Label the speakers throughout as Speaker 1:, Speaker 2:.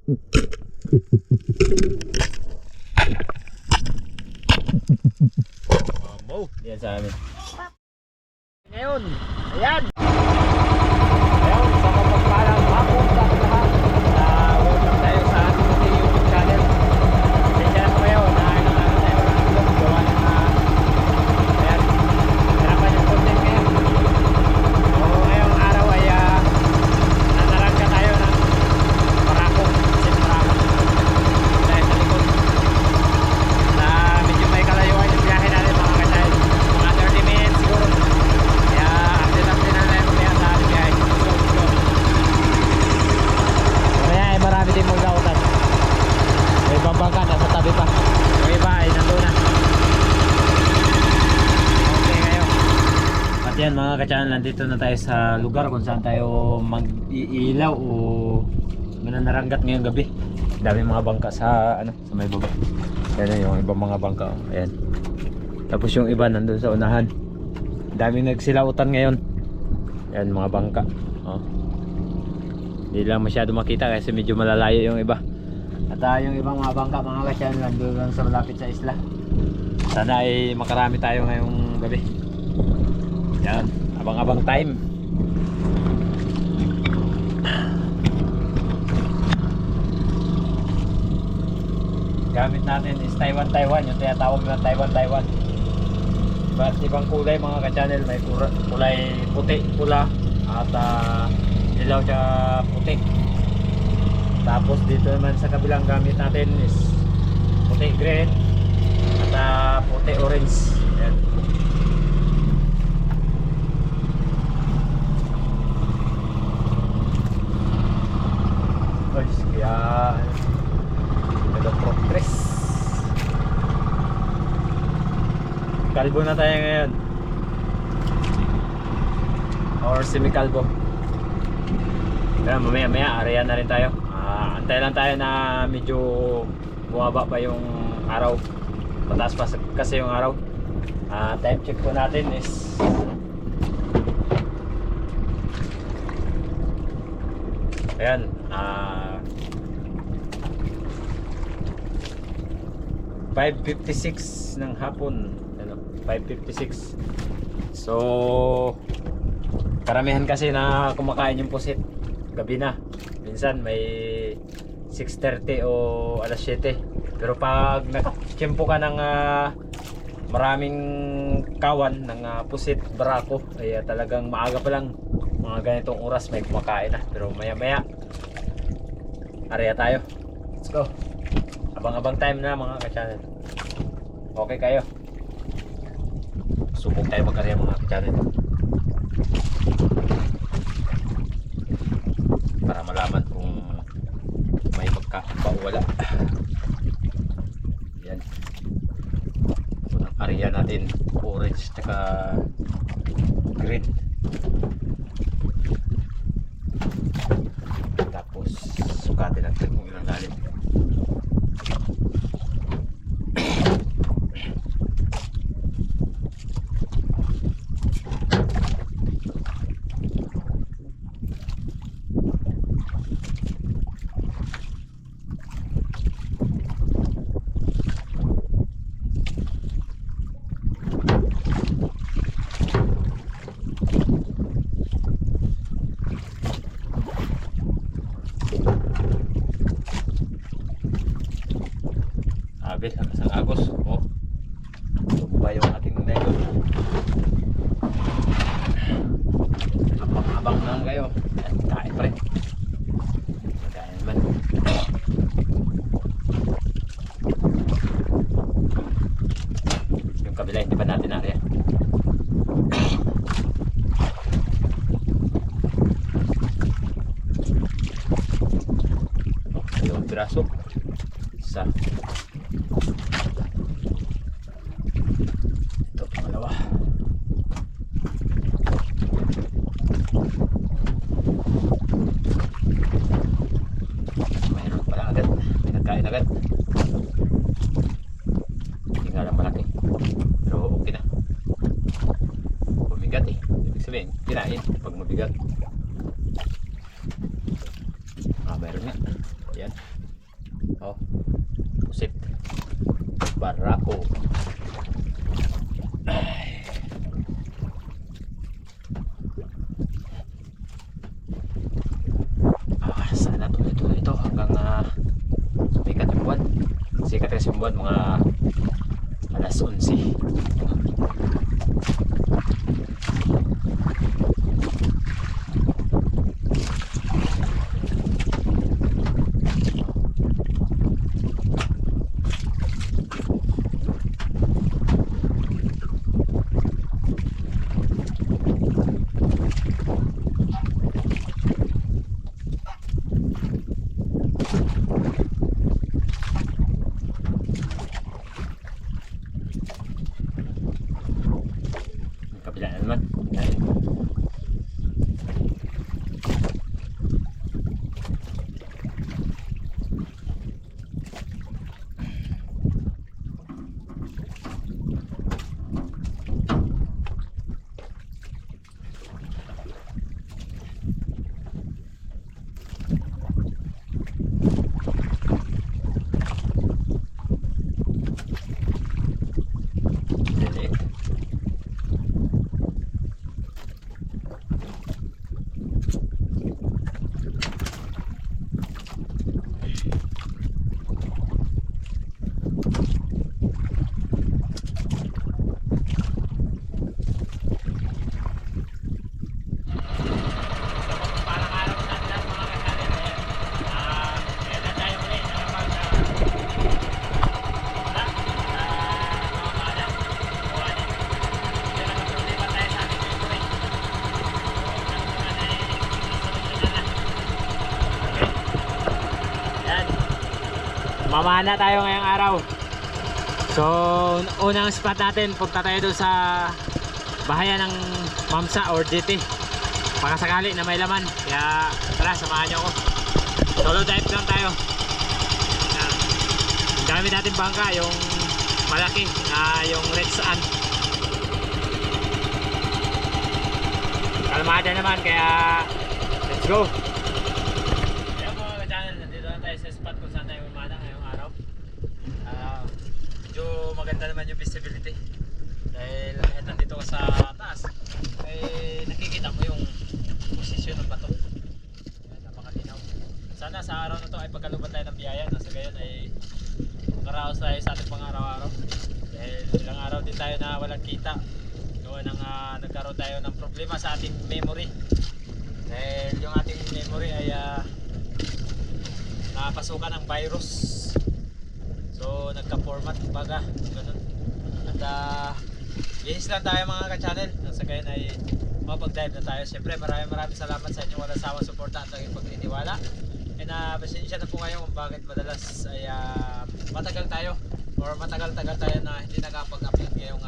Speaker 1: Mambo. Yan sa amin. Ngayon, ayan. Ayun, sa mapagpalang hapon sa lahat. Welcome tayo sa ating YouTube channel. Pasensya na po kayo na ilang tayo na gawa ng ayan, hirapan yung content ngayon. So ngayong araw ay nanarangka tayo ng Paracong, St. Paracong dahil sa likod na medyo may kalayuan yung biyahe natin mga kasay, mga 30 minutes siguro. Kaya update na tayo mamaya sa ating biyahe. Let's go. Mamaya ay marami din mong gautan. May ibang bangka nasa tabi pa, yung iba ay nandun na. Okay ngayon. At yan mga ka-channel, nandito na tayo sa lugar kung saan tayo mag-iilaw o mananaranggat ngayong gabi. Dami mga bangka sa sa may baba. Yan yung ibang mga bangka. Ayan. Tapos yung iba nandun sa unahan. Daming nagsilautan ngayon. Yan mga bangka. Oh. Hindi lang masyado makita kasi medyo malalayo yung iba. At yung ibang mga bangka mga ka-channel nandun lang sa malapit sa isla. Sana ay makarami tayo ngayong gabi. Yan, abang-abang time. Gamit natin is Taiwan, yung tinatawag na Taiwan. Iba't ibang kulay mga ka-channel. May kulay puti, pula at dilaw siya puti. Tapos dito naman sa kabilang gamit natin is puti green at puti orange. Ayan. Kaya nag-progress. Kalbo na tayo ngayon or semi-kalbo. Kaya mamaya area na rin tayo. Antay lang tayo na medyo bumaba pa yung araw, pataas pa kasi yung araw. Time check po natin is ayan, 5:56 ng hapon, 5:56. So karamihan kasi na kumakain yung pusit gabi na. Minsan may 6:30 o alas 7. Pero pag nakachempo ka ng maraming kawan ng pusit, barako, ay talagang maaga pa lang, mga ganitong oras may kumakain na. Pero maya maya area tayo. Let's go. Abang-abang time na mga ka-channel. Okay kayo? Subok tayo mag-area mga ka-channel para malaman kung may magkakamba o wala. Yan. Unang area natin orange tsaka green. Tapos sukatin natin kung ilang lalim. Hanggang sa Agos. Oh. Bumaba yung ating nego. Abang-abang lang kayo. Kain pa rin. Kain naman. Yung kabila hindi pa natin area. Oh, dalawang piraso. Isa. Ito, pangalawa. Mayroon pala agad. Pinagkain agad. Hindi nga lang malaki. Pero okay na. Bumigat eh. Ibig sabihin, kinain pag mabigat. Mayroon nga. Ayan. Oh, pusit. Barako. Ay. Sana tuloy-tuloy ito hanggang sumikat yung buwan. Sikat kasi yung buwan mga alas 11. Kabila na naman. Ayan. Dinig. Mamana tayo ngayong araw. So, unang spot natin, punta tayo doon sa bahayan ng Mamsa or GT. Pakasakali na may laman. Kaya tara, samahan nyo ako. Solo dive lang tayo. Ang dami natin bangka, yung malaki na yung Red Sand. Kalmada naman, kaya let's go. Ayan mga ka-channel, nandito na tayo sa spot kung saan tayo umana ngayong araw. Medyo maganda naman yung visibility. Dahil nandito ka sa taas, nakikita mo yung posisyon ng bato. Ayan, napakalinaw. Sana sa araw na to ay pagkaluban tayo ng biyaya. Nasa gayon ay makaraos tayo sa ating pang-araw-araw. Dahil ilang araw din tayo na walang kita. Gawa ng nagkaroon tayo ng problema sa ating memory. Dahil yung ating memory ay napasukan ng virus. So nagka-format baga, ganun. At bihis lang tayo mga ka-channel. Nasa gayon ay mapag-dive na tayo. Siyempre maraming salamat sa inyo walang sawang suporta at naging pagtitiwala. Pasensya na po ngayon kung bakit madalas ay matagal tayo na hindi nakapag-upload ngayong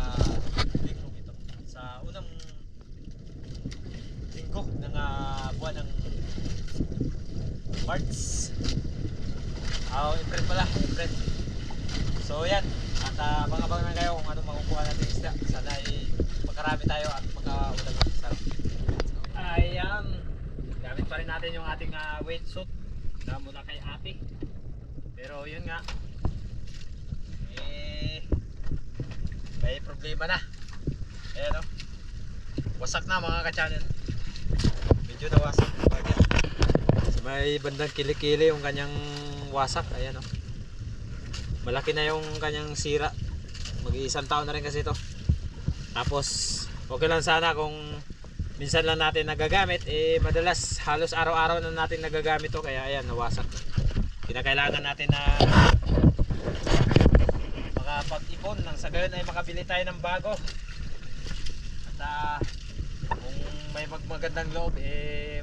Speaker 1: linggo ito. Sa unang linggo ng buwan ng March. April pala, April. So yan, at abang-abang na kayo kung anong makukuha natin isda. Sana ay magkarami tayo at magkaulam ng sarap. Ayan, gamit pa rin natin yung ating wetsuit na mula kay ate. Pero yun nga, may problema na. Ayan o, wasak na mga ka-channel. Medyo na wasak. So, may bandang kilikili yung kanyang wasak. Ayan o, malaki na yung kanyang sira. Mag-iisang taon na rin kasi ito. Tapos okay lang sana kung minsan lang natin nagagamit. Madalas halos araw-araw na natin nagagamit to. Kaya ayan, nawasak. Kinakailangan natin na makapag-ipon nang sa gayon ay makabili tayo ng bago. At kung may magandang loob,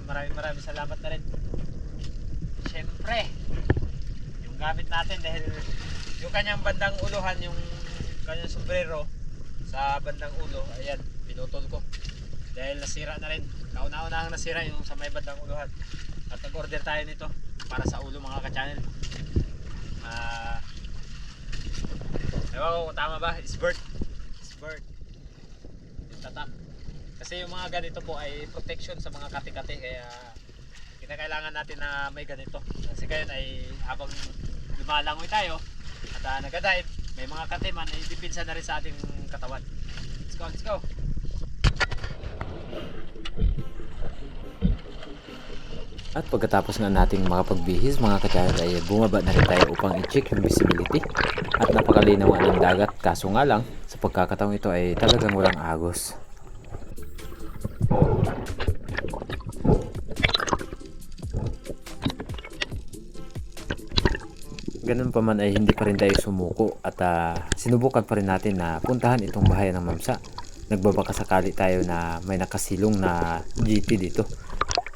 Speaker 1: maraming salamat na rin. Siyempre yung gamit natin, dahil yung kanyang bandang uluhan, yung kanyang sombrero sa bandang ulo, ayan, pinutol ko dahil nasira na rin. Kauna-una ang nasira yung sa may bandang uluhan. At nag-order tayo nito para sa ulo mga ka-channel. Ewan ko kung tama ba, Isbert. Yung tatak. Kasi yung mga ganito po ay protection sa mga kati-kati, kaya kinakailangan natin na may ganito. Kasi kayo ay habang lumalangoy tayo at nagadive, may mga katiman ay dipinsa na rin sa ating katawan. Let's go, let's go. At pagkatapos nga nating makapagbihis mga ka-channel ay bumaba na rin tayo upang i-check yung visibility. At napakalinaw nga ng dagat, kaso nga lang sa pagkakataong ito ay talagang walang agos. Ganun pa man ay hindi pa rin tayo sumuko at sinubukan pa rin natin na puntahan itong bahayan ng Mamsa. Nagbabaka sakali tayo na may nakasilong na GT dito.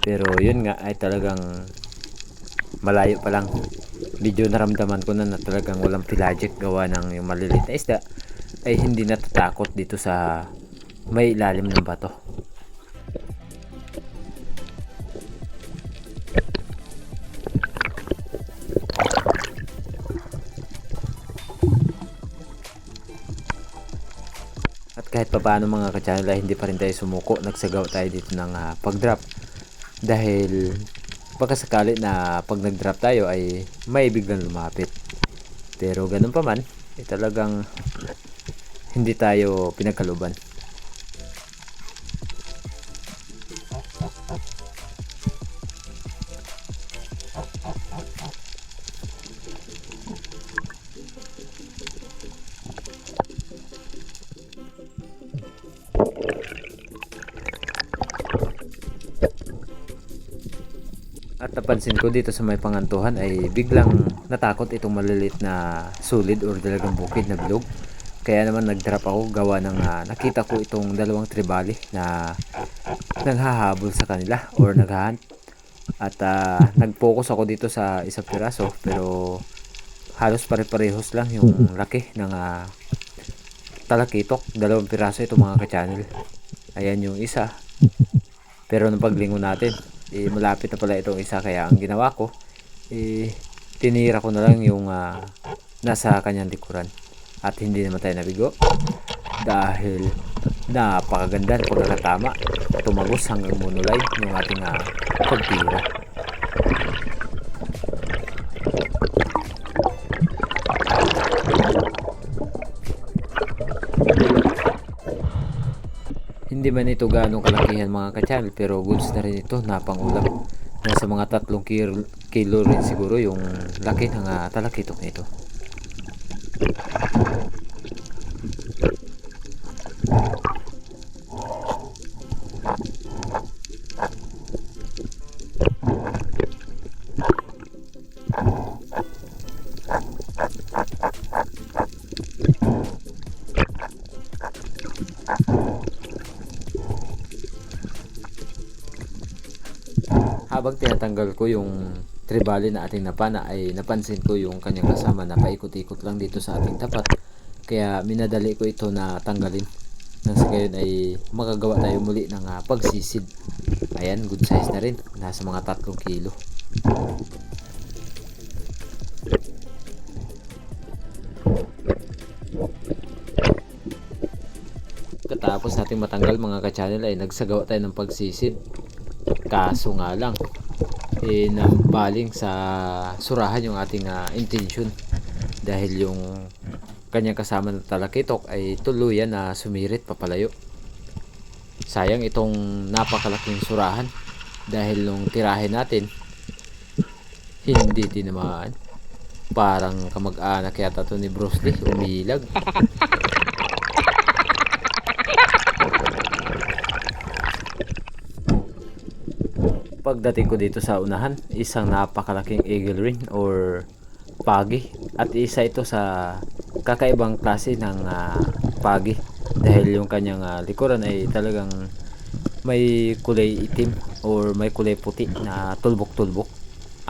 Speaker 1: Pero yun nga ay talagang malayo pa lang. Medyo naramdaman ko na talagang walang pelagic gawa ng yung maliliit na isda ay hindi natatakot dito sa may ilalim ng bato. At kahit pa paano mga ka-channel ay hindi pa rin tayo sumuko. Nagsagaw tayo dito ng pag-drop. Dahil baka sakali na pag nag-drop tayo ay may biglang lumapit. Pero ganun pa man, talagang hindi tayo pinagkaluban. At napansin ko dito sa may pangantuhan ay biglang natakot itong maliliit na sulid or dalagang bukid na bilog. Kaya naman nag-drop ako gawa ng nakita ko itong dalawang tribali na naghahabol sa kanila or naghahunt. At nag-focus ako dito sa isang piraso pero halos pare-parehos lang yung laki ng talakitok. Dalawang piraso ito mga ka-channel. Ayan yung isa. Pero nung paglingon natin malapit na pala itong isa, kaya ang ginawa ko tinira ko na lang yung nasa kanyang likuran at hindi naman tayo nabigo dahil napakaganda ng pagkakatama, tumagos hanggang monolay yung ating pagtira. Hindi man ito gaano kalakihan mga ka-channel pero goods na rin ito na pangulam. Nasa mga 3 kilo rin siguro yung laki ng talakitok nito. Habang tinatanggal ko yung tribali na ating napana ay napansin ko yung kanyang kasama na paikot-ikot lang dito sa ating tapat. Kaya minadali ko ito na tanggalin. Nang sa gayon ay makagawa tayo muli ng pagsisid. Ayan, good size na rin. Nasa mga 3 kilo. Katapos natin matanggal mga ka-channel ay nagsagawa tayo ng pagsisid. Kaso nga lang nabaling sa surahan yung ating intention dahil yung kanyang kasama na talakitok ay tuluyan na sumirit papalayo. Sayang itong napakalaking surahan dahil nung tirahin natin hindi tinamaan. Parang kamag-anak yata to ni Bruce Lee, umilag. Pagdating ko dito sa unahan, isang napakalaking eagle ring or pagi, at isa ito sa kakaibang klase ng pagi dahil yung kanyang likuran ay talagang may kulay itim or may kulay puti na tulbok-tulbok.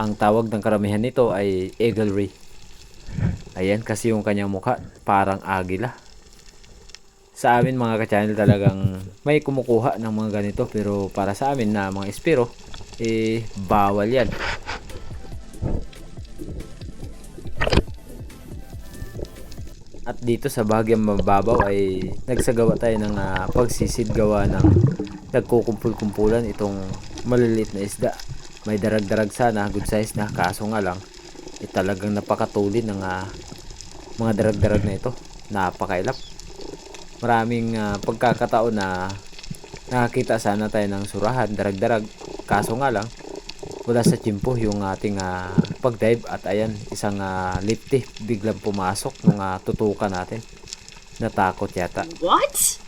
Speaker 1: Ang tawag ng karamihan nito ay eagle ray. Ayan, kasi yung kanyang mukha parang agila. Sa amin mga ka-channel talagang may kumukuha ng mga ganito pero para sa amin na mga espiro bawal yan. At dito sa bahagyang mababaw ay nagsagawa tayo ng pagsisid gawa ng nagkukumpul-kumpulan itong maliliit na isda. May darag-darag sana, good size na, kaso nga lang
Speaker 2: talagang napakatulin ng mga darag-darag na ito. Napakailap. Maraming pagkakataon na nakakita sana tayo ng surahan, darag-darag. Kaso nga lang, wala sa tiyempo yung ating pag-dive at ayan, isang lifty biglang pumasok nung tutukan natin. Natakot yata.
Speaker 3: What?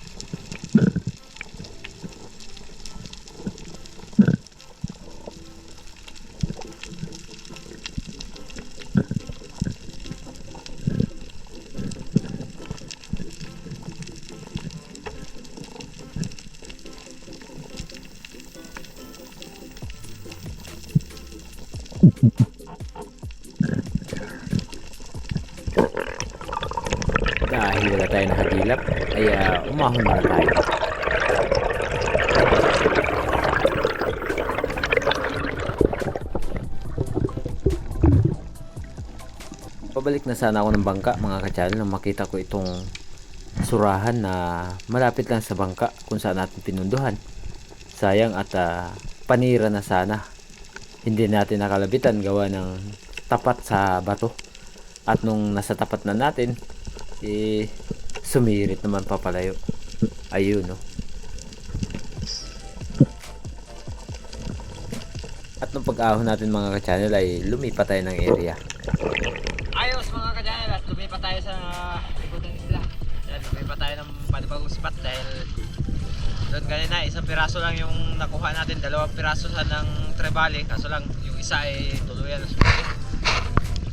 Speaker 2: Dahil wala tayo nakagilap, ay umahon na tayo. Pabalik na sana ako ng bangka mga ka-channel nang makita ko itong surahan na malapit lang sa bangka kung saan natin pinunduhan. Sayang at panira na sana. Hindi natin nakalabitan gawa ng tapat sa bato. At nung nasa tapat na natin, sumirit naman papalayo. Ayun, no. At nung pag-ahon natin mga ka-channel ay lumipat tayo ng area.
Speaker 1: Ayos mga ka-channel, at lumipat tayo sa likod ng isla. Yan, lumipat tayo ng panibagong spot dahil doon kanina isang piraso lang yung nakuha natin, 2 piraso sa ng trebali, kaso lang yung isa ay tuluyan na sumuli.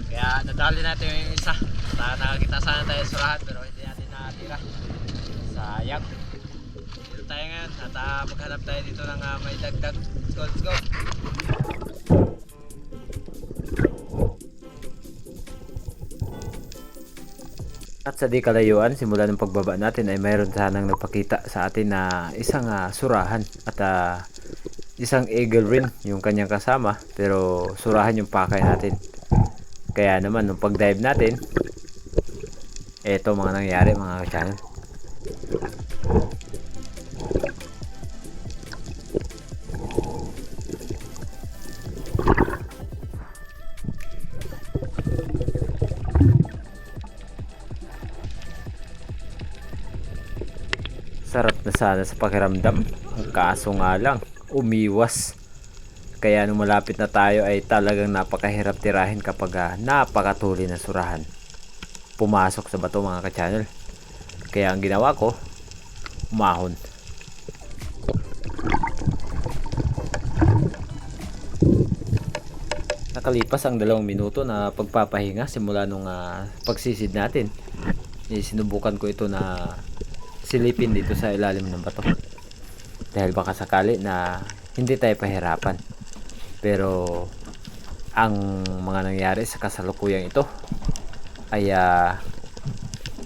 Speaker 1: Kaya nadali natin yung isa. Nakakita sana tayo sa lahat pero hindi natin nakatira. Sayang. Dito tayo ngayon at maghanap tayo dito ng may dagdag. Let's go.
Speaker 2: At sa di kalayuan, simula ng pagbaba natin ay mayroon sanang nagpakita sa atin na isang surahan at isang eagle rin yung kanyang kasama, pero surahan yung pakay natin. Kaya naman nung pag-dive natin, eto mga nangyari mga ka-channel. Sarap na sana sa pakiramdam. Ang kaso nga lang, umiwas. Kaya nung malapit na tayo ay talagang napakahirap tirahin kapag napakatuli na surahan. Pumasok sa bato mga ka-channel. Kaya ang ginawa ko, umahon. Nakalipas ang 2 minuto na pagpapahinga simula nung pagsisid natin. Sinubukan ko ito na silipin dito sa ilalim ng bato dahil baka sakali na hindi tayo pahirapan, pero ang mga nangyari sa kasalukuyang ito ay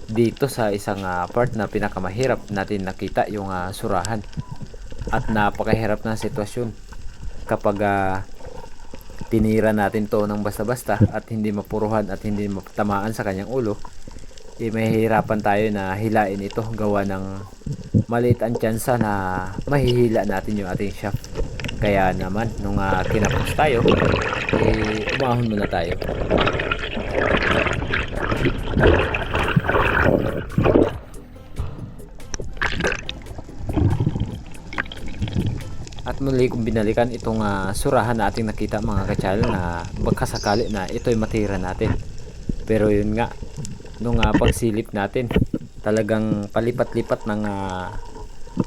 Speaker 2: dito sa isang part na pinakamahirap natin nakita yung surahan at napakahirap na sitwasyon kapag tinira natin to ng basta-basta at hindi mapuruhan at hindi matamaan sa kanyang ulo. Mahihirapan tayo na hilain ito gawa ng maliit ang tsansa na mahihila natin yung ating shaft. Kaya naman nung kinapos tayo, umahon muna tayo. At muli kong binalikan itong surahan na ating nakita mga ka-channel na baka sakali na ito'y matira natin. Pero yun nga, nung pagsilip natin, talagang palipat-lipat ng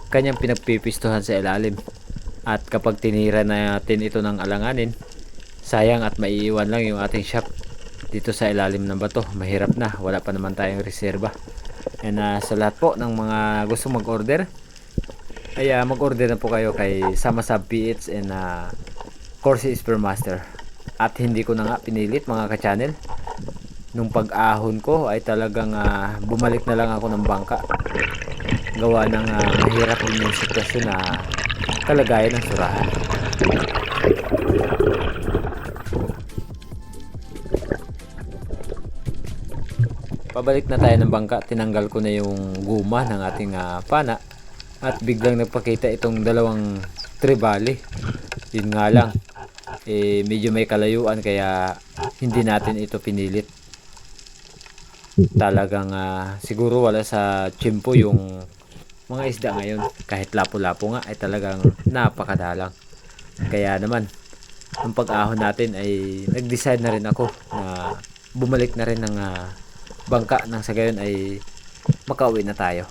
Speaker 2: kanyang pinagpipistuhan sa ilalim. At kapag tinira natin ito ng alanganin, sayang at maiiwan lang yung ating shaft dito sa ilalim ng bato. Mahirap na, wala pa naman tayong reserba. And sa lahat po ng mga gusto mag-order, ay mag-order na po kayo kay Samasab PH and Corsi Spearmaster. At hindi ko na nga pinilit mga ka-channel. Nung pag-ahon ko ay talagang bumalik na lang ako ng bangka. Gawa ng mahirap din yung sitwasyon na kalagayan ng surahan. Pabalik na tayo ng bangka, tinanggal ko na yung guma ng ating pana at biglang nagpakita itong 2 tribali. Yun nga lang, medyo may kalayuan kaya hindi natin ito pinilit. Talagang siguro wala sa tiyempo yung mga isda ngayon. Kahit lapo-lapo nga ay talagang napakadalang. Kaya naman, ang pag-ahon natin ay nag-decide na rin ako na bumalik na rin ng bangka nang sa gayon ay makauwi na tayo.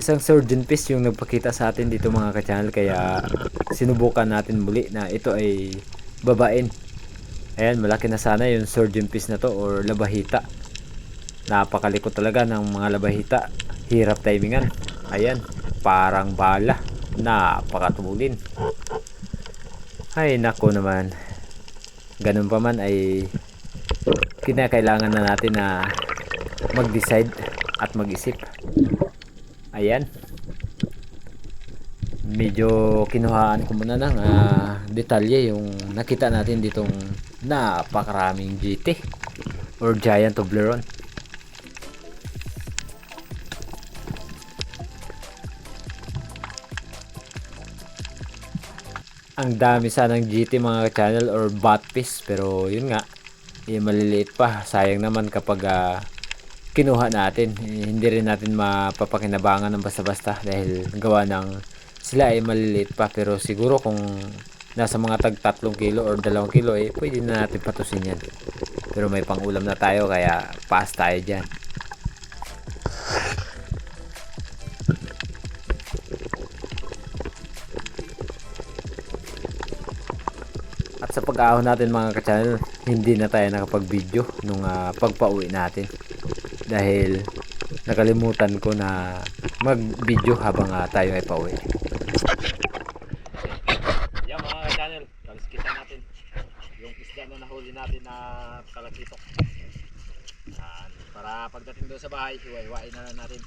Speaker 2: Isang surgeon fish yung nagpakita sa atin dito mga ka-channel, kaya sinubukan natin muli na ito ay babain. Ayan, malaki na sana yung surgeon fish na to or labahita. Napakalikot talaga ng mga labahita. Hirap timingan. Ayan, parang bala. Napakatulin. Ay nako naman. Ganun pa man ay kinakailangan na natin na mag-decide at mag-isip. Ayan. Medyo kinuhaan ko muna ng detalye yung nakita natin ditong napakaraming GT or Giant Toblerone. Ang dami sanang GT mga channel or batfish, pero yun nga, maliliit pa. Sayang naman kapag kinuha natin, hindi rin natin mapapakinabangan ng basta-basta dahil gawa ng sila ay maliliit pa. Pero siguro kung nasa mga tag 3 kilo or 2 kilo pwede na natin patusin yan. Pero may pang-ulam na tayo kaya pass tayo dyan. At sa pag-ahon natin mga ka-channel, hindi na tayo nakapag-video nung pagpa-uwi natin. Dahil nakalimutan ko na mag-video habang tayo ay pauwi. Yan mga channel, kaliskitan natin yung isda na nahuli natin na talakitok. Para pagdating doon sa bahay, hiwa-hiwain na lang natin.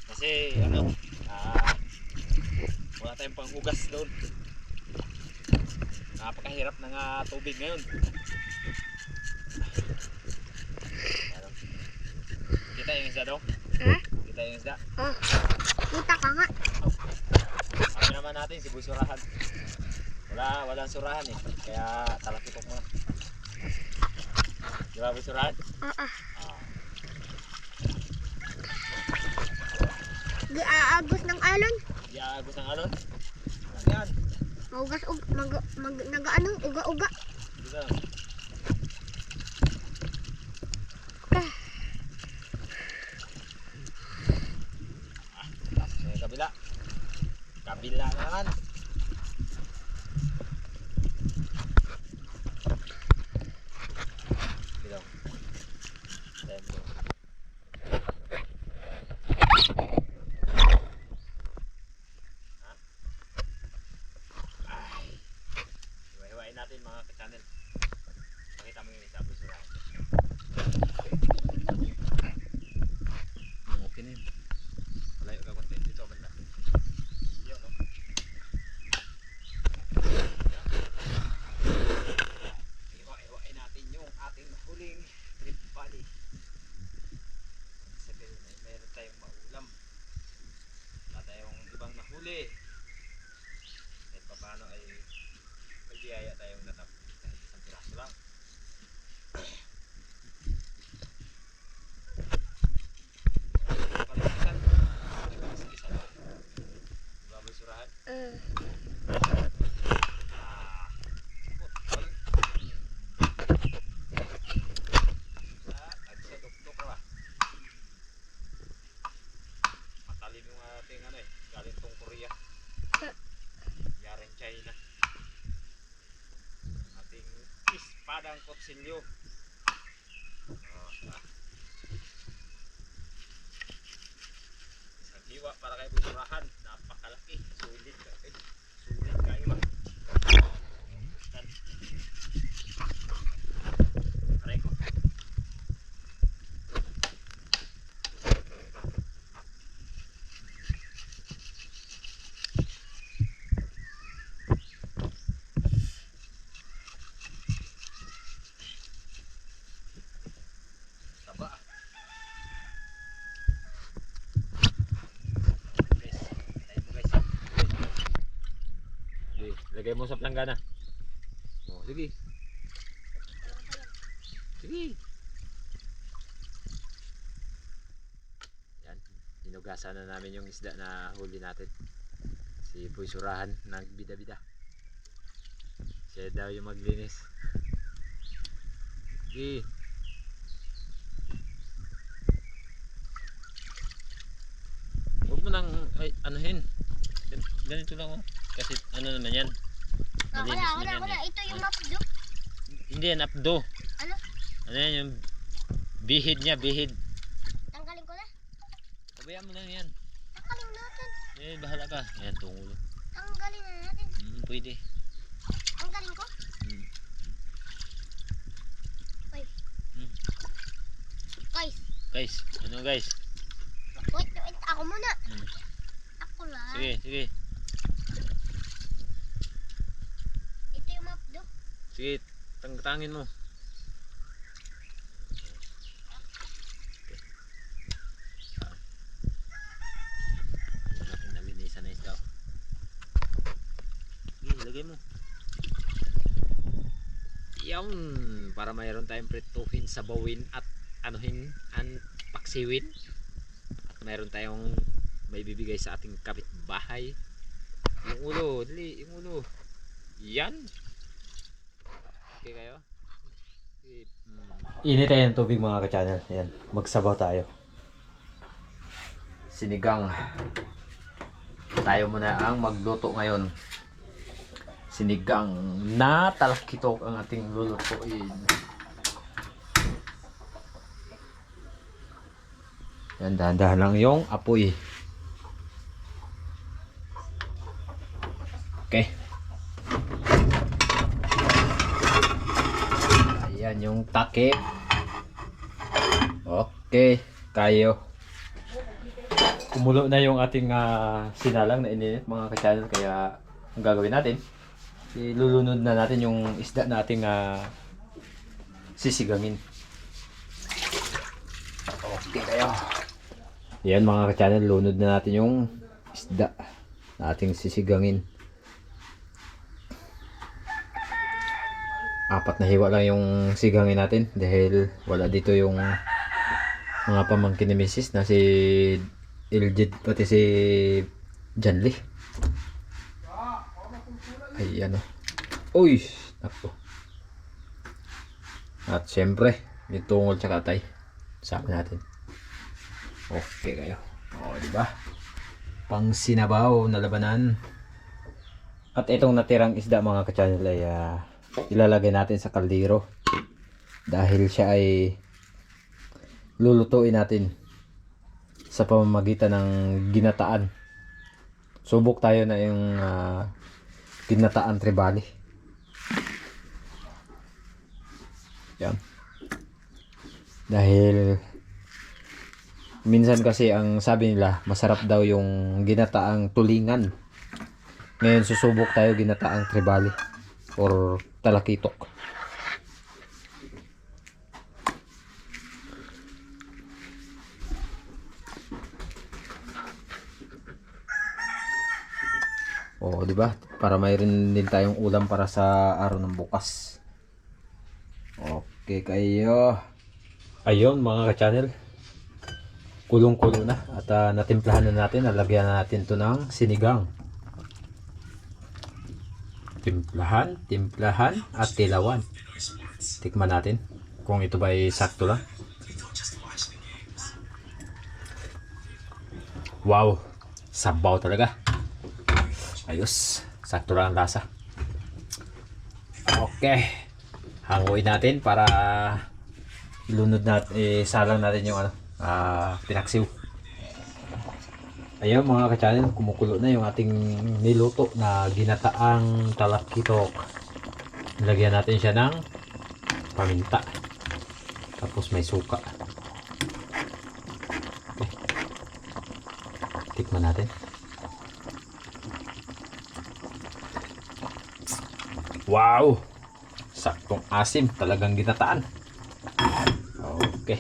Speaker 2: Kasi wala tayong panghugas doon. Napakahirap ng tubig ngayon. Kita yung isda daw? Kita yung isda?
Speaker 3: Kita ka nga.
Speaker 2: Kami naman natin si Busurahan. Walang surahan kaya talakitok mo. Di ba Busurahan?
Speaker 3: Di aagos ng alon.
Speaker 2: Di aagos ng alon? Yan.
Speaker 3: Maugas uga-uga.
Speaker 2: Dito. Kabila na naman. Dito. Hiwa-hiwain natin mga ka-channel. Pakita mo yung isa po sila. Okay na yun. Malayo ka konti dito banda. Iwa-iwain natin yung ating huling trip body. Sabihin na mayroon tayong maulam. Wala tayong ibang nahuli. Kahit pa paano ay magbiyaya tayong natap. Kahit isang piraso lang. Baboy surahan. Matalim yung ating galing tong Korea. Yaring China. Ating ispadang kutsilyo. Isang hiwa para kay Busurahan. Napakalaki. Sulit kayo. Sulit kayo ba? Aray ko. Lagay mo sa planggana. Oh, sige. Sige. Yan. Hinugasan na namin yung isda na huli natin. Si Boy Surahan nagbida-bida. Siya daw yung maglinis. Sige. Huwag mo nang anuhin. Ganito lang oh. Kasi ano naman yan. Malinis naman yan.
Speaker 3: Wala. Ito yung mapdo.
Speaker 2: Hindi yan apdo.
Speaker 3: Ano?
Speaker 2: Ano yan yung bihid niya, bihid.
Speaker 3: Tanggalin ko na.
Speaker 2: Pabayaan mo lang yan.
Speaker 3: Tanggalin natin.
Speaker 2: Eh, bahala ka. Ayan, tungo.
Speaker 3: Tanggalin na natin.
Speaker 2: Pwede.
Speaker 3: Tanggalin ko.
Speaker 2: Hmm.
Speaker 3: Ay.
Speaker 2: Hmm.
Speaker 3: Guys.
Speaker 2: Guys, ano guys?
Speaker 3: Wait. Ako muna.
Speaker 2: Hmm.
Speaker 3: Ako lang.
Speaker 2: Sige, sige.
Speaker 3: Ito yung mapdo.
Speaker 2: Sige, tangin mo. Nalinisan na isda. Sige, ilagay mo. Yan, para mayroon tayong prituhin, sabawin at anuhin, paksiwin. At mayroon tayong may bibigay sa ating kapitbahay. Yung ulo, dali, yung ulo. Yan. Okay kayo? Init tayo ng tubig mga ka-channel. Ayan, magsabaw tayo. Sinigang. Tayo muna ang magluto ngayon. Sinigang na talakitok ang ating lulutuin. Yan, dahan-dahan lang yung apoy. Okay. Ayan yung takip. Okay, kayo. Kumulo na yung ating sinalang na ininit mga ka-channel, kaya ang gagawin natin, ilulunod na natin yung isda nating sisigangin. Okay kayo. Ayan mga ka-channel, lunod na natin yung isda na ating sisigangin. 4 na hiwa lang yung sigangin natin dahil wala dito yung mga pamangkin ni Mrs. na si Iljid pati si Janly. Ay ano. Uy! Ako. At syempre, yung tungol tsaka tay. Sabi natin. Okay kayo. O, diba? Pang sinabaw na labanan. At itong natirang isda mga ka-channel ay ilalagay natin sa kaldero dahil siya ay lulutuin natin sa pamamagitan ng ginataan. Subok tayo na yung ginataan tribali. Yan. Dahil minsan kasi ang sabi nila masarap daw yung ginataang tulingan. Ngayon susubok tayo ginataang tribali or talakitok. Oh, di ba? Para mayroon din tayong ulam para sa araw ng bukas. Okay kayo. Ayun mga ka-channel. Kulong-kulo na at natimplahan na natin, nalagyan na natin to ng sinigang. Timplahan at tilawan. Tikman natin kung ito ba ay sakto lang. Wow, sabaw talaga. Ayos, sakto lang ang lasa. Okay, hanguin natin para ilunod natin, salang natin yung pinaksiw. Ayun mga ka-channel, kumukulo na yung ating niluto na ginataang talakitok. Lagyan natin siya ng paminta. Tapos may suka. Okay. Tikman natin. Wow! Saktong asim, talagang ginataan. Okay.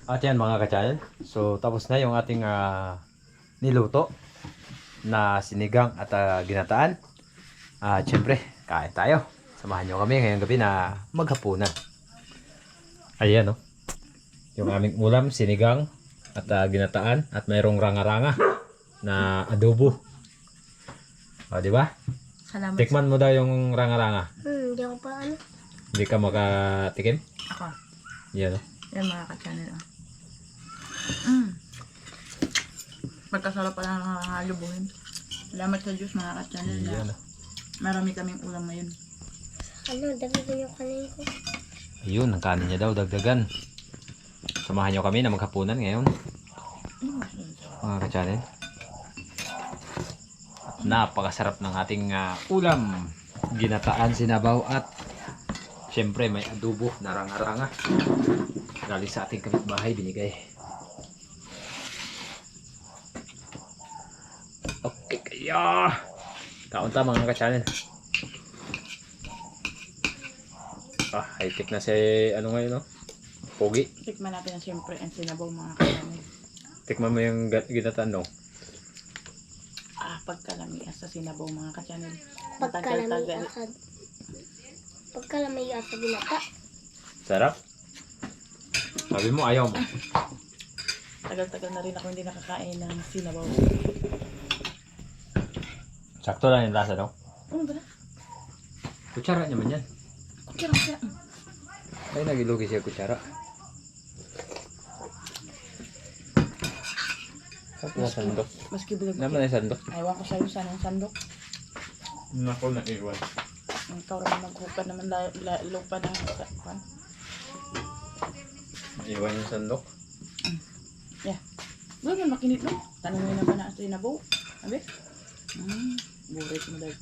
Speaker 2: At yan mga ka-channel. So tapos na yung ating niluto na sinigang at ginataan. At syempre, kain tayo. Samahan nyo kami ngayong gabi na maghapunan. Ayan oh. Yung aming ulam, sinigang at ginataan at mayroong ranga-ranga na adobo. O, di ba?
Speaker 4: Salamat.
Speaker 2: Tikman mo daw yung ranga-ranga.
Speaker 3: Hindi ako pa ano.
Speaker 2: Hindi ka makatikim?
Speaker 4: Ako.
Speaker 2: Yan oh.
Speaker 4: Yan mga ka-channel. Pagkasarap pa lang nakalubuhin. Salamat sa Diyos mga ka-channel
Speaker 2: Yan
Speaker 4: na
Speaker 2: oh.
Speaker 4: marami kaming ulam ngayon.
Speaker 3: Ano, dagdagan yung kanin ko.
Speaker 2: Ayun, ang kanin niya daw, dagdagan. Samahan nyo kami na maghapunan ngayon. Mga ka-channel. At napakasarap ng ating ulam. Ginataan, sinabaw at syempre may adobo na ranga-ranga. Galing sa ating kapitbahay binigay. Okay kaya. Kaunta mga ka-channel. High-tech na si ano ngayon no? Pogi.
Speaker 4: Tikman natin siyempre ang sinabaw mga ka-channel.
Speaker 2: Tikman mo yung ginataan no?
Speaker 4: Pagkalamias sa sinabaw mga ka-channel.
Speaker 3: Pagkalamay sa binata.
Speaker 2: Sarap. Sabi mo ayaw mo.
Speaker 4: Tagal-tagal na rin ako hindi nakakain ng sinabaw.
Speaker 2: Sakto lang yung lasa daw.
Speaker 4: Ano ba na?
Speaker 2: Kutsara naman yan.
Speaker 4: Kira.
Speaker 2: Ay nagilugi siya kutsara. Saan na sandok?
Speaker 4: Maski bulag.
Speaker 2: Naman na sandok.
Speaker 4: Aywan ko sa'yo saan ang sandok.
Speaker 2: Nako na iwan.
Speaker 4: Ikaw naman maghupa naman lupa na sa pan.
Speaker 2: Iwan yung sandok.
Speaker 4: Doon man makinit no? Tanungin naman na sa sinabaw. Abi? Buret mo dahil.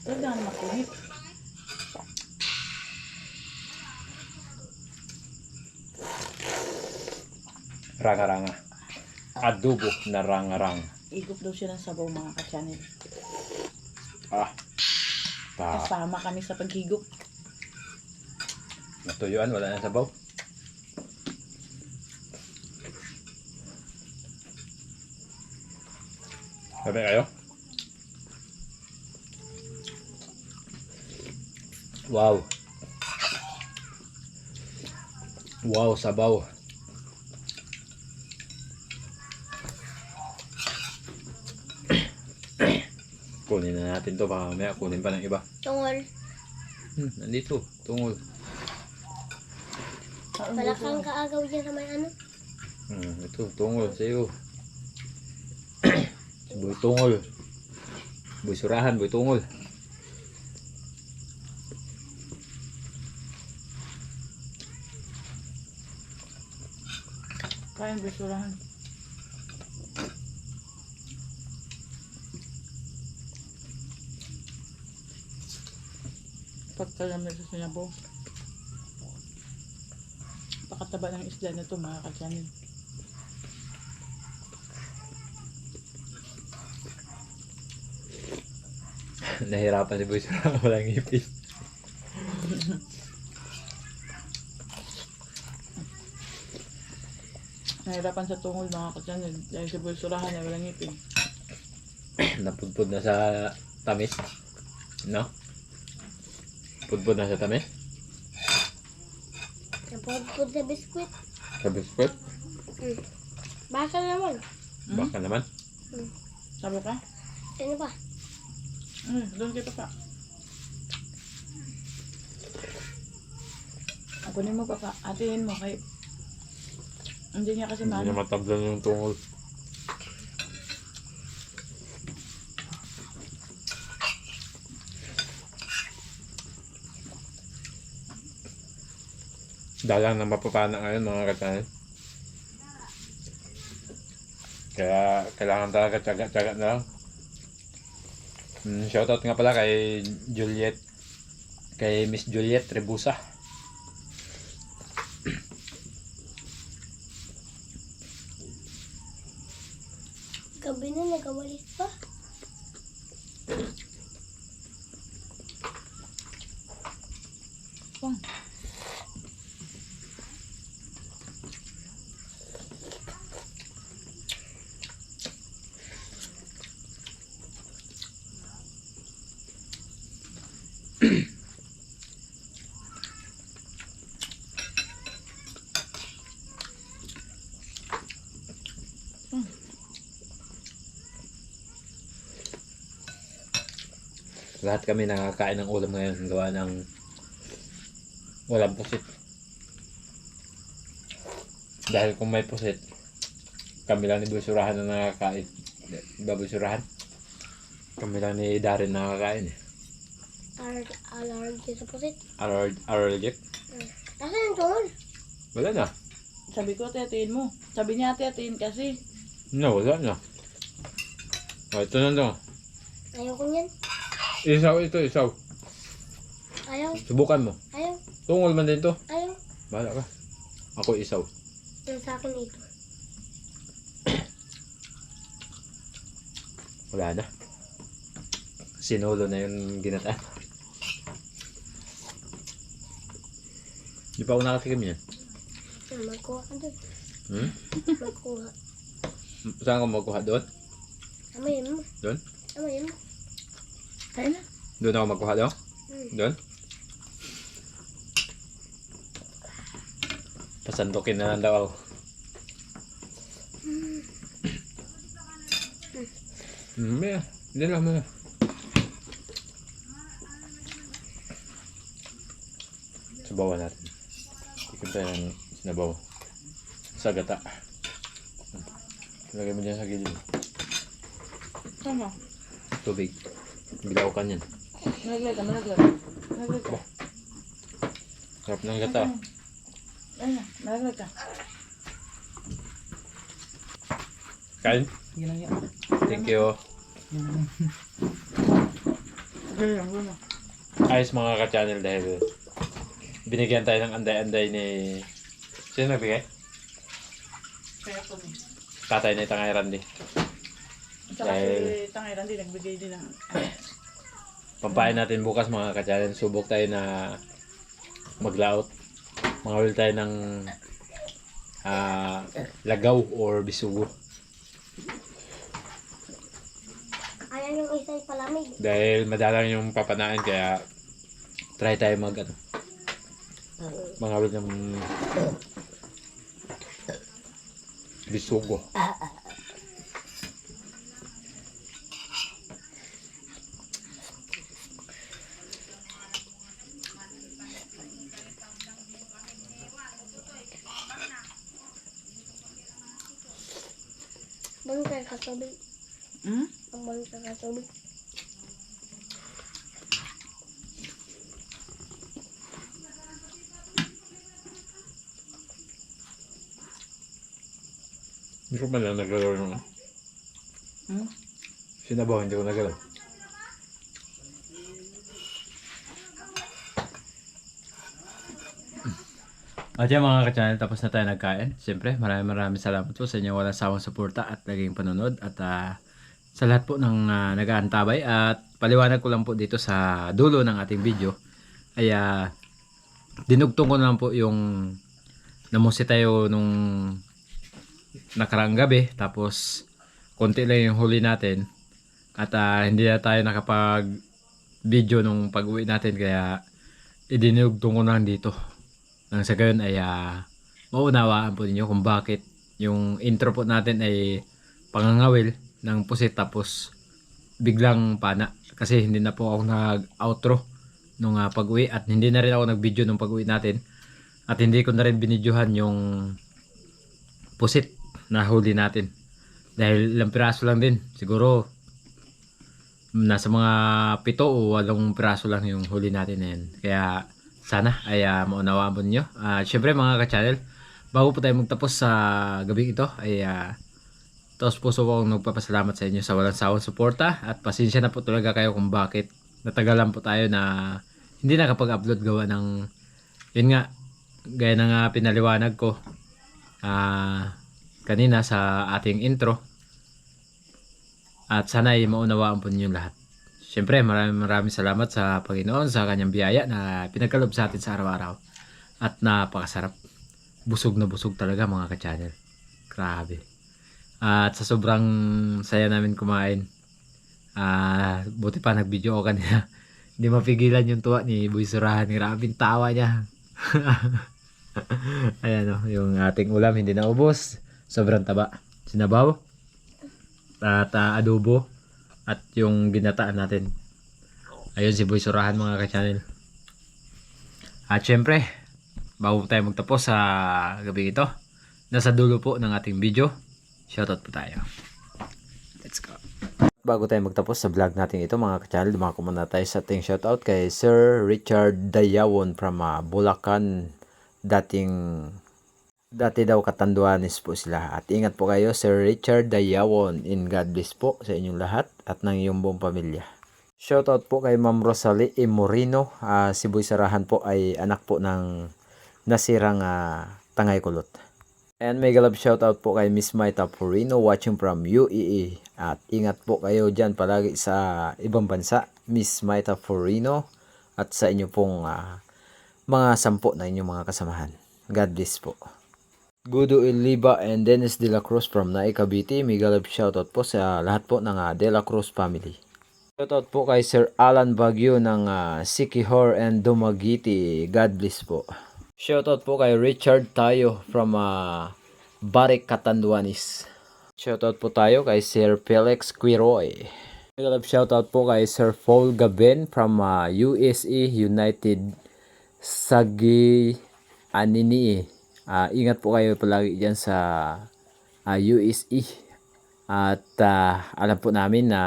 Speaker 4: Talagang makinit.
Speaker 2: Ranga-ranga. Adobo na ranga-ranga.
Speaker 4: Igop daw siya ng sabaw mga ka-channel.
Speaker 2: Ta.
Speaker 4: Kasama kami sa paghigop.
Speaker 2: Natuyuan, wala na sabaw. Sabi kayo? Wow. Wow, sabaw. Kunin na natin to, baka mamaya kunin pa ng iba.
Speaker 3: Tungol.
Speaker 2: Nandito, tungol.
Speaker 3: Wala kang kaagaw dyan sa may ano.
Speaker 2: Ito, tungol sa'yo. Boy tungol. Boy surahan, boy tungol.
Speaker 4: Kain bisurahan. Pagkalamig sa sinabaw. Pakataba ng isda na ito mga ka-channel.
Speaker 2: Nahirapan si boy surahan, walang ngipin.
Speaker 4: Nahirapan sa tungol mga ka-channel dahil si bisurahan ay walang ngipin.
Speaker 2: Napudpud na sa tamis. No? Pudpud na sa tamis.
Speaker 3: Napagpud na biskwit.
Speaker 2: Sa biskwit.
Speaker 3: Baka naman.
Speaker 2: Baka naman.
Speaker 4: Sabi ka?
Speaker 3: Ano ba?
Speaker 4: Doon kayo pa. Kunin mo pa. Atiin mo kay... Hindi niya kasi
Speaker 2: Hindi na matablan yung tungol. Dalang na mapapana ngayon mga katanin. Kaya kailangan talaga tsaga-tsaga na lang. Shoutout nga pala kay Juliet. Kay Miss Juliet Rebusa.
Speaker 3: Gabi na nagawalis pa.
Speaker 2: Lahat kami nakakain ng ulam ngayon gawa ng walang pusit. Dahil kung may pusit, kami lang ni Busurahan na nakakain. Diba Busurahan? Kami lang ni Darren nakakain eh.
Speaker 3: Allergy sa pusit.
Speaker 2: Allergic?
Speaker 3: Asan yung tungol?
Speaker 2: Wala na.
Speaker 4: Sabi ko, ate-atiin mo. Sabi niya, ate-atiin kasi.
Speaker 2: No, wala na. O, ito na to.
Speaker 3: Ayoko niyan.
Speaker 2: Isaw ito, isaw.
Speaker 3: Ayaw.
Speaker 2: Subukan mo.
Speaker 3: Ayaw.
Speaker 2: Tungol man din to.
Speaker 3: Ayaw.
Speaker 2: Bahala ka. Ako isaw.
Speaker 3: Yung sa akin ito.
Speaker 2: Wala na. Sinulo na yung ginataan. Di pa ako nakatikim yan.
Speaker 3: Magkuha ka doon.
Speaker 2: Hmm?
Speaker 3: Magkuha.
Speaker 2: Saan ka magkuha doon?
Speaker 3: Amayin mo.
Speaker 2: Doon?
Speaker 3: Amayin mo.
Speaker 4: Kaya na.
Speaker 2: Doon ako magkuha doon? Doon? Pasandukin na lang daw ako. Hindi lang mo. Sabawan natin. Tikim tayo ng sinabaw. Sa gata. Lagay mo dyan sa gilid.
Speaker 4: Tama.
Speaker 2: Tubig. Bilawkan yan.
Speaker 4: Nalaglag ka, nalaglag. Nalaglag ka.
Speaker 2: Sarap ng gata.
Speaker 4: Ayun na, nalaglag ka.
Speaker 2: Kain.
Speaker 4: Yan lang yan.
Speaker 2: Thank you.
Speaker 4: Ganyan, ganyan.
Speaker 2: Ayos mga ka-channel dahil binigyan tayo ng anday-anday ni... Sino nagbigay?
Speaker 4: Kaya ko ni.
Speaker 2: Tatay ni Tangay Randy.
Speaker 4: Saka
Speaker 2: Dahil-
Speaker 4: si Tangay Randy nagbigay din ng...
Speaker 2: Pampain natin bukas mga ka-channel. Subok tayo na maglaot. Mangawil tayo ng lagaw or bisugo.
Speaker 3: Ayan yung isa palamig.
Speaker 2: Dahil madalang yung papanain kaya try tayo mangawil ng bisugo.
Speaker 3: Bangkay ka tubig.
Speaker 4: Hmm?
Speaker 3: Ang bangkay ka tubig.
Speaker 2: Hindi ko man lang nagalaw ng
Speaker 4: Hmm?
Speaker 2: sinabaw, hindi ko nagalaw. At yan mga ka-channel, tapos na tayo nagkain. Siyempre, maraming salamat po sa inyong walang sawang suporta at naging panonood. At sa lahat po ng nag-aantabay. At paliwanag ko lang po dito sa dulo ng ating video. Ay dinugtong ko lang po yung namusi tayo nung nakaraang gabi. Tapos konti lang yung huli natin. At hindi na tayo nakapag video nung pag-uwi natin. Kaya idinugtong ko lang dito. Nang sa gayon ay maunawaan po ninyo kung bakit yung intro po natin ay pangangawil ng pusit tapos biglang pana. Kasi hindi na po ako nag-outro nung pag-uwi at hindi na rin ako nag-video nung pag-uwi natin. At hindi ko na rin binidyohan yung pusit na huli natin. Dahil ilang piraso lang din. Siguro nasa mga 7 o 8 piraso lang yung huli natin na yan. Kaya sana ay maunawaan po ninyo. Siyempre mga ka-channel, bago po tayo magtapos sa gabi ito, ay taos puso ko nagpapasalamat sa inyo sa walang sawang suporta. At pasensya na po talaga kayo kung bakit natagalan po tayo na hindi nakapag-upload gawa ng, yun nga, gaya ng pinaliwanag ko kanina sa ating intro. At sana ay maunawaan po ninyo lahat. Siyempre, maraming salamat sa Panginoon sa kanyang biyaya na pinagkaloob sa atin sa araw-araw. At napakasarap. Busog na busog talaga mga ka-channel. Grabe. At sa sobrang saya namin kumain, buti pa nag-video ako kanina. Hindi mapigilan yung tuwa ni Boy Surahan. Grabing tawa niya. Ayan o, yung ating ulam hindi na ubos. Sobrang taba. Sinabaw. At adobo. At yung ginataan natin. Ayun si Boy Surahan mga ka-channel. At syempre, bago po tayo magtapos sa gabi ito, nasa dulo po ng ating video, shoutout po tayo. Let's go. Bago tayo magtapos sa vlog natin ito mga ka-channel, dumako muna tayo sa ating shoutout kay Sir Richard Dayawon from Bulacan. Dati daw Katanduanes po sila. At ingat po kayo Sir Richard Dayawon. In God bless po sa inyong lahat at ng iyong buong pamilya. Shoutout po kay Ma'am Rosalie E. Moreno. Si Boy Sarahan po ay anak po ng nasirang Tangay Kulot. And mega love shoutout po kay Miss Maita Purino watching from UAE. At ingat po kayo dyan palagi sa ibang bansa, Miss Maita Purino. At sa inyo pong mga sampo na inyong mga kasamahan. God bless po. Gudo Iliba and Dennis De La Cruz from Naik Cavite. Mega love shoutout po sa lahat po ng De La Cruz family. Shoutout po kay Sir Alan Bagyo ng Sikihor and Dumaguete. God bless po. Shoutout po kay Richard Tayo from Barik, Catanduanes. Shoutout po tayo kay Sir Felix Quiroy. Shoutout po kay Sir Paul Gaben from USA United Sagi Anini. Ingat po kayo palagi dyan sa USA. At alam po namin na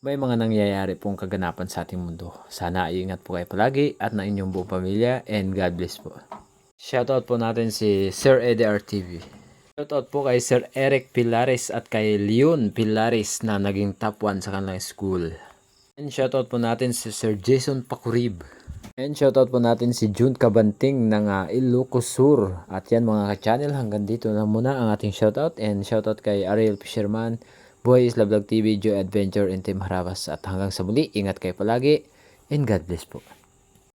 Speaker 2: may mga nangyayari pong kaganapan sa ating mundo. Sana ingat po kayo palagi at ng inyong buong pamilya and God bless po. Shoutout po natin si Sir EDR TV. Shoutout po kay Sir Eric Pilares at kay Leon Pilares na naging top 1 sa kanilang school. And shoutout po natin si Sir Jason Pakurib. And shoutout po natin si June Cabanting ng Ilocos Sur. At yan mga ka-channel, hanggang dito na muna ang ating shoutout. And shoutout kay Ariel Fisherman, Boys Love Vlog TV, Joy Adventure, and Team Harabas. At hanggang sa muli, ingat kayo palagi and God bless po.